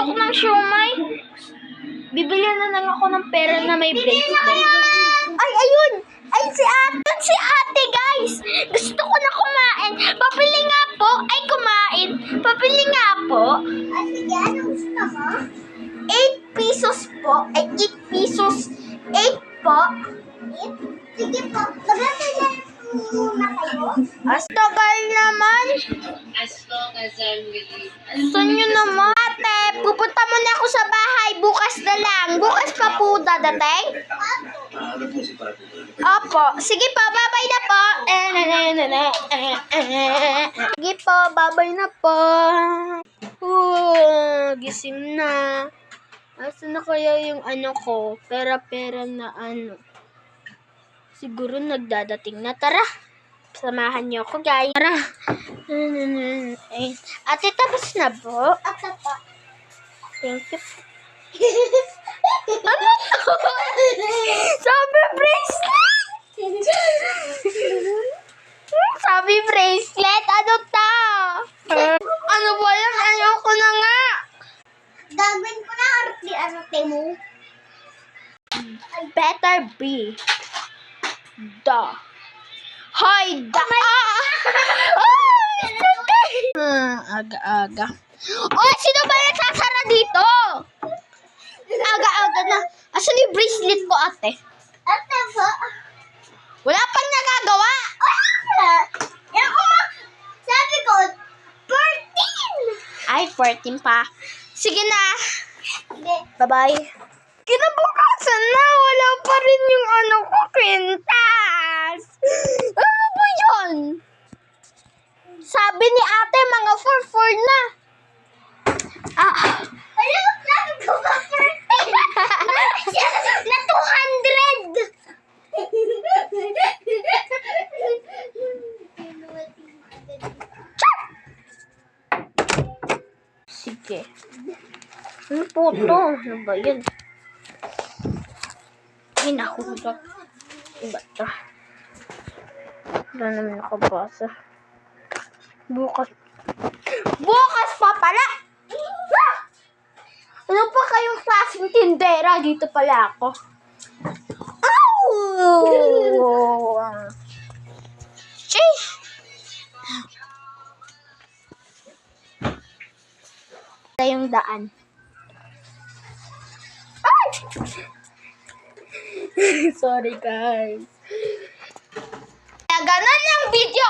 ako ng siomay. Bibili na lang ako ng pera na may bracelet. Ay, ayun! Ay, si ate! Si ate, guys! Gusto ko na kumain. Papili nga po. Ay, kumain. Papili nga po. Ay, sige, ano gusto mo? 8 pesos po. Ay, 8 pesos. 8 po. 8? Sige po. Magkakala muna kayo. Astagal naman. As long as I'm with you. Gusto nyo naman. Ate, pupunta muna ako sa bahay. Bukas na lang. Bukas pa po dadating. Opo. Sige po, babay na po. Sige po, babay na po. Gising na. Asa na kaya yung ano ko? Pera-pera na ano. Siguro nagdadating na. Tara. Samahan niyo ako, guys. Tara. Ate, tapos na po? Ate po. Thank you. Ano to? Sabi bracelet! Sabi bracelet? Ano to? Ano ba yan? Ayoko na nga. Gagawin ko na arte mo. Better be. Hoy, aga-aga. Oh, sino ba nagsasara dito? Aga-aga na. Asan yung bracelet ko, ate? Ate ba? Wala pang nagagawa. Sabi ko, 14. Ay, 14 pa. Sige na. Bye-bye. Kinabukasan na. Wala pa rin yung ano ko, kwintas. Ano ba yun? Sabi ni ate, mga 4-4 na. Ano sabi ko ba 14? Na 200. Sige. Ano po to? Ano ba yun? Ay, nahulog. Iba to. Wala naman nakabasa. Bukas pa pala! Ano pa kayong klaseng tindera? Dito pala ako. Oh! Sheesh! Ito yung daan. Ay! Sorry, guys. Kaya ganun yung video.